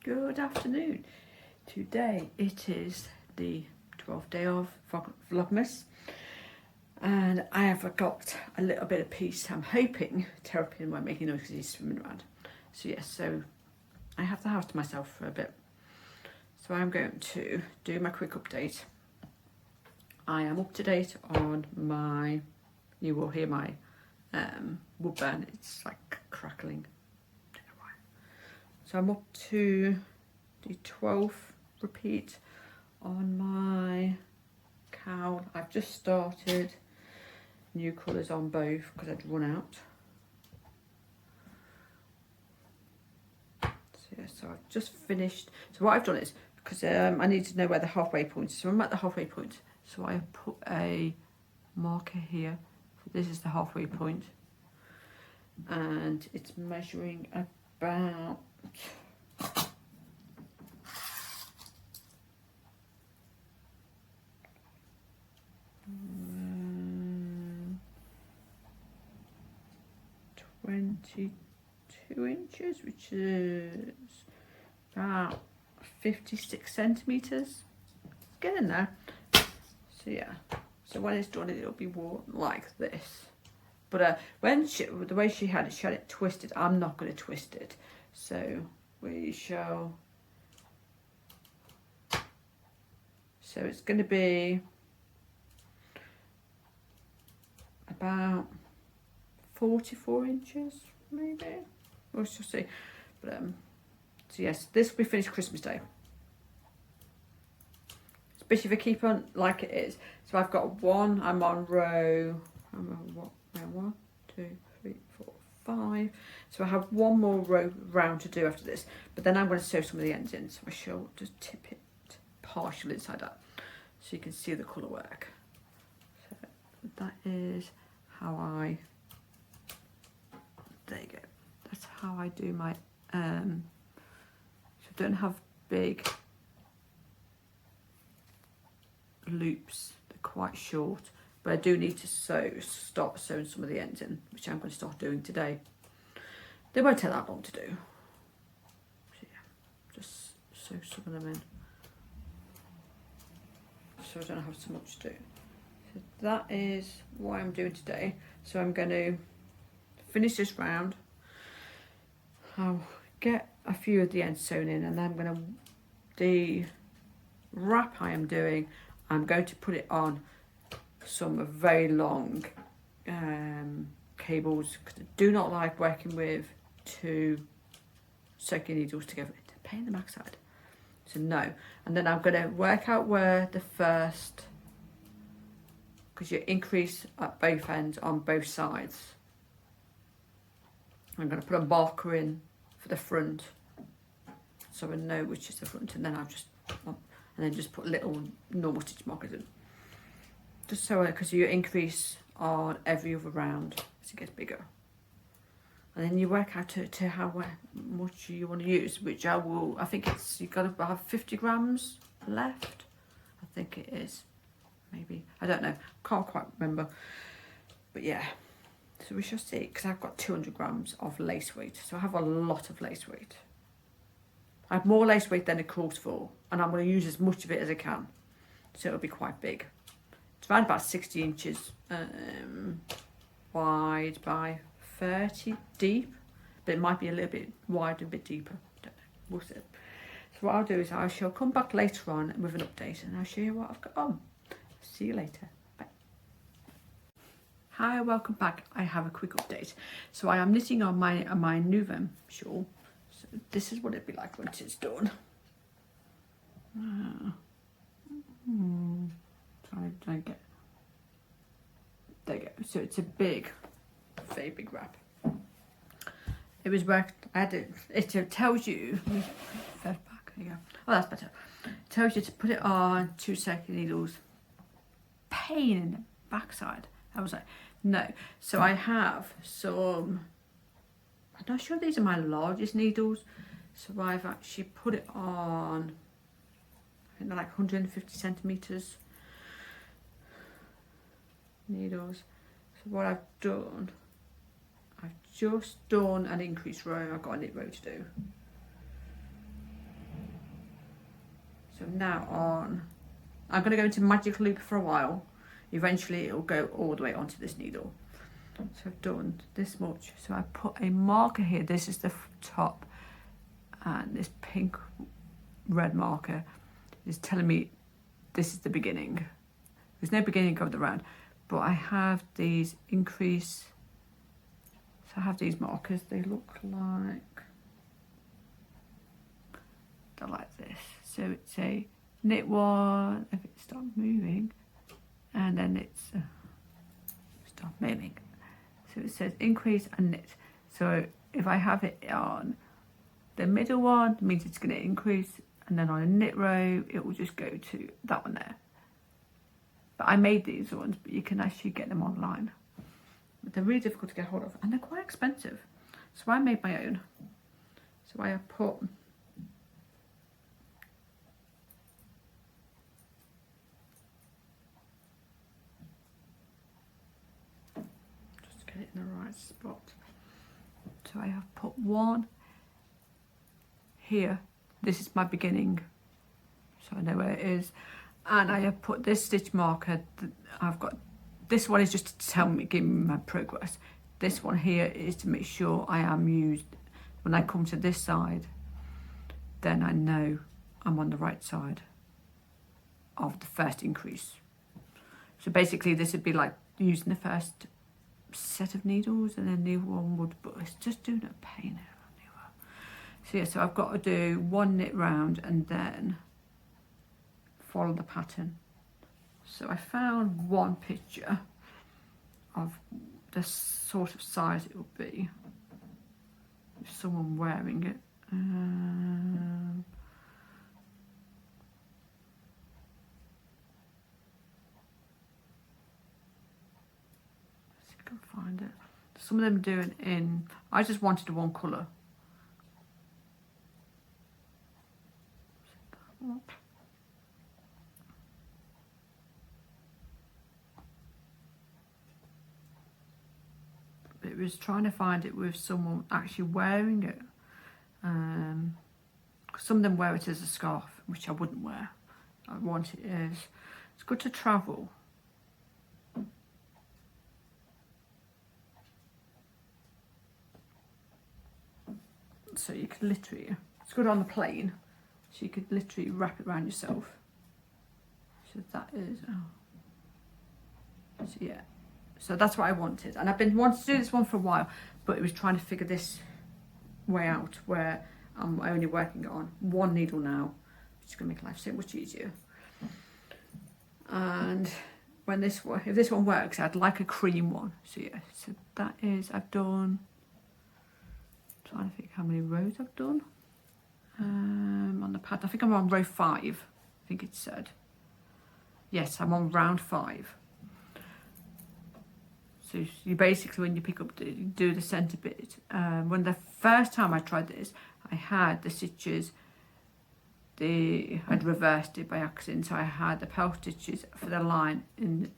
Good afternoon. Today it is the 12th day of Vlogmas and I have got a little bit of peace. I'm hoping Terrapin won't make any noise because he's swimming around. So yes, so I have the house to myself for a bit. So I'm going to do my quick update. I am up to date on my, you will hear my wood burn, it's like crackling. So I'm up to the 12th repeat on my cowl. I've just started new colours on both because I'd run out. So yeah, so I've just finished. So what I've done is, because I need to know where the halfway point is. So I'm at the halfway point. So I put a marker here. So this is the halfway point. And it's measuring about 22 inches, which is about 56 centimetres. Getting there. So yeah, so when it's done, it'll be worn like this. But when the way she had it twisted. I'm not going to twist it. So we shall. So it's going to be about 44 inches, maybe. We'll just see. But so yes, this will be finished Christmas Day. Especially if I keep on like it is. So I've got one. I'm on row. I'm on what? 1, 2, 3, 4, 5. So I have one more row round to do after this. But then I'm going to sew some of the ends in. So I shall just tip it partial inside out, so you can see the colour work. So that is how I. There you go. That's how I do my. So I don't have big loops. They're quite short. But I do need to start sewing some of the ends in, which I'm going to start doing today. They won't take that long to do. So yeah, just sew some of them in. So I don't have so much to do. So that is what I'm doing today. So I'm going to finish this round. I'll get a few of the ends sewn in, and then I'm going to, the wrap I am doing, I'm going to put it on some very long cables, because I do not like working with two circular needles together. It's a pain in the backside. So no. And then I'm going to work out where the first, because you increase at both ends on both sides. I'm going to put a marker in for the front, so I know which is the front, and then I'll just put little normal stitch markers in. Just so, because you increase on every other round as it gets bigger. And then you work out to how much you want to use, which I think it's, you've got to have 50 grams left. I think it is, maybe. I don't know, can't quite remember. But yeah, so we shall see, because I've got 200 grams of lace weight. So I have a lot of lace weight. I have more lace weight than it calls for, and I'm going to use as much of it as I can. So it'll be quite big. It's around about 60 inches wide by 30 deep, but it might be a little bit wider, a bit deeper. Don't know. We'll see. So what I'll do is I shall come back later on with an update, and I'll show you what I've got on. See you later. Bye. Hi, welcome back. I have a quick update. So I am knitting on my Nuvem shawl. So this is what it'd be like once it's done. Don't get. There you go. So it's a big, very big wrap. It was worked. I had it. It tells you. Back. There you go. Oh, that's better. It tells you to put it on 2 circular needles. Pain in the backside. I was like, no. So I have some. I'm not sure these are my largest needles. So I've actually put it on. I think they're like 150 centimeters. Needles. So what I've done, I've just done an increased row. I've got a knit row to do. So now on, I'm going to go into magic loop for a while. Eventually it'll go all the way onto this needle. So I've done this much. So I put a marker here. This is the top, and this pink red marker is telling me this is the beginning. There's no beginning of the round, but I have these increase. So I have these markers. They look like, they're like this. So it's a knit one. If it stops moving, and then it's stop moving. So it says increase and knit. So if I have it on the middle one, it means it's going to increase, and then on a knit row, it will just go to that one there. But I made these ones, but you can actually get them online. But they're really difficult to get hold of, and they're quite expensive. So I made my own. So I have put it in the right spot. So I have put one here. This is my beginning, so I know where it is. And I have put this stitch marker. I've got this one is just to tell me, give me my progress. This one here is to make sure I am used. When I come to this side, then I know I'm on the right side of the first increase. So basically this would be like using the first set of needles, and then the other one would, but it's just doing a pain. So yeah, so I've got to do one knit round and then follow the pattern. So I found one picture of the sort of size it would be if someone wearing it. Can find it. Some of them do it in, I just wanted one colour. It was trying to find it with someone actually wearing it. Some of them wear it as a scarf, which I wouldn't wear. I want it as, it's good to travel. So you could literally, it's good on the plane, so you could literally wrap it around yourself. So that is, so yeah, so that's what I wanted. And I've been wanting to do this one for a while, but it was trying to figure this way out where I'm only working on one needle now, which is going to make life so much easier. And when this one, if this one works, I'd like a cream one. So yeah, so that is, I've done, trying to think how many rows I've done on the pattern. I think I'm on row 5, I think it said. Yes, I'm on round 5. So you basically, when you pick up, do the centre bit. When the first time I tried this, I had the stitches, I'd reversed it by accident, so I had the pearl stitches for the line in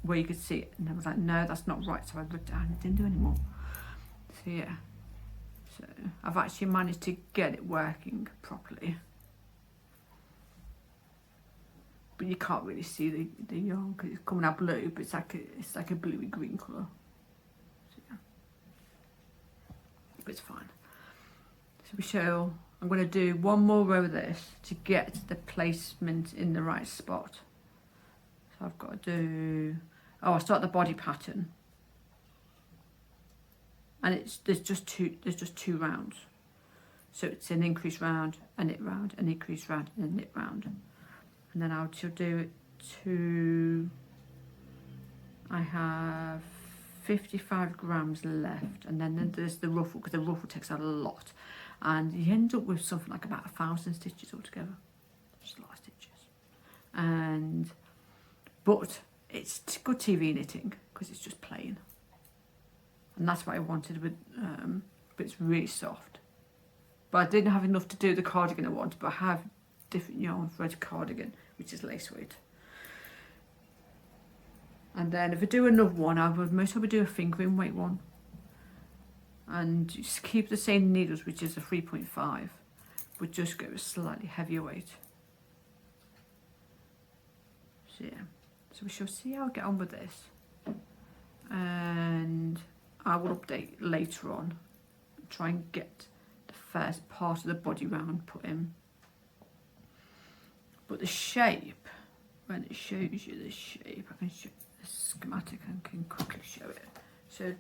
where you could see it, and I was like, no, that's not right, so I ripped it out and didn't do any more. So yeah. So I've actually managed to get it working properly, but you can't really see the yarn because it's coming out blue, but it's like a bluey green colour. So yeah, but it's fine. So we show. I'm going to do one more row of this to get the placement in the right spot. So I've got to do. Oh, I start the body pattern. And there's just two rounds. So it's an increase round, a knit round, an increase round, and a knit round. And then I'll do it to, I have 55 grams left, and then there's the ruffle, because the ruffle takes a lot. And you end up with something like about 1,000 stitches altogether. Just a lot of stitches. But it's good TV knitting, because it's just plain. And that's what I wanted with, but it's really soft. But I didn't have enough to do the cardigan I wanted, but I have different yarn for a cardigan, which is lace weight. And then if I do another one, I would most probably do a fingering weight one. And just keep the same needles, which is a 3.5. would just go a slightly heavier weight. So yeah, so we shall see how I get on with this, and I will update later on, try and get the first part of the body round put in. But the shape, when it shows you the shape, I can show the schematic and can quickly show it. So,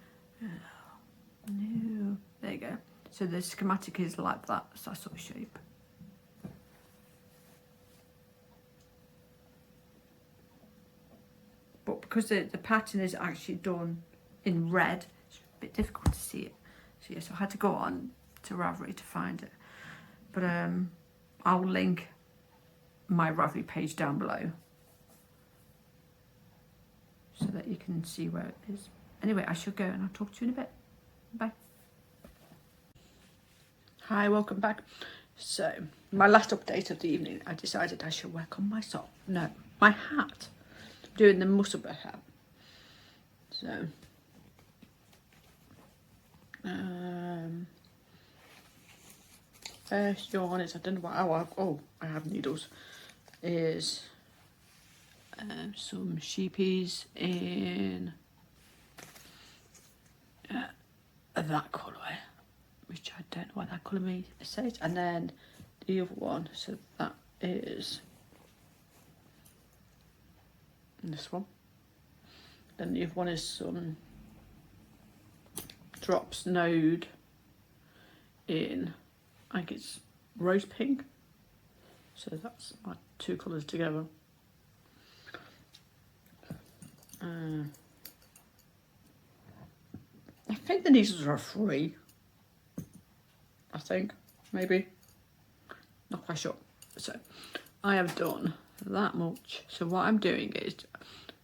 no, there you go. So the schematic is like that, it's that sort of shape. But because the pattern is actually done in red, it's a bit difficult to see it. So yes, I had to go on to Ravelry to find it. But I'll link my Ravelry page down below so that you can see where it is. Anyway, I shall go and I'll talk to you in a bit. Bye. Hi, welcome back. So, my last update of the evening, I decided I should work on my sock. No, my hat. I'm doing the Musselburgh hat. So, first yarn is, I don't know what, I have needles, is some sheepies in that colourway, which I don't know what that colour means, it says, and then the other one, so that is this one, then the other one is some drops node in, I think it's rose pink, so that's my two colours together. I think the needles are free. I think, maybe. Not quite sure. So, I have done that much. So what I'm doing is, I'm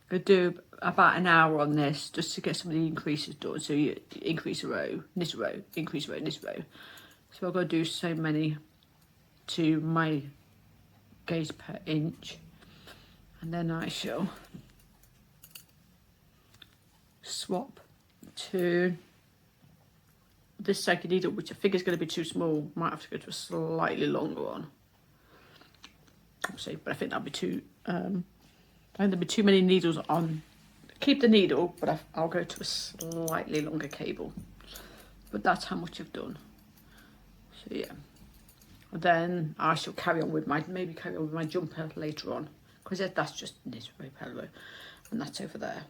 going to do about an hour on this, just to get some of the increases done. So you increase a row, knit a row, increase a row, knit a row. So I've got to do so many to my gauge per inch. And then I shall swap to this second needle, which I think is going to be too small. Might have to go to a slightly longer one. I'll see, but I think that'll be too. I think there'll be too many needles on. Keep the needle, but I'll go to a slightly longer cable. But that's how much I've done. So yeah. And then I shall carry on with my jumper later on, because that's just knit very parallel, and that's over there.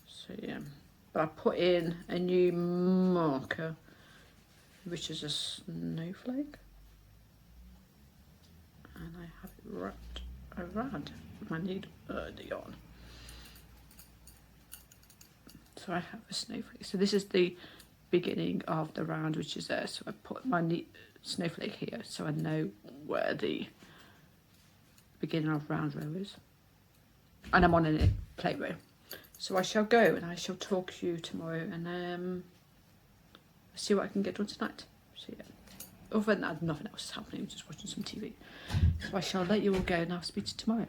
So yeah, but I put in a new marker, which is a snowflake, and I have it wrapped around my needle, the yarn. So I have a snowflake. So this is the beginning of the round, which is there. So I put my snowflake here, so I know where the beginning of round row is, and I'm on a plate row. So I shall go and I shall talk to you tomorrow, and see what I can get done tonight. So yeah, other than that, nothing else is happening, just watching some TV. So I shall let you all go and I'll speak to you tomorrow.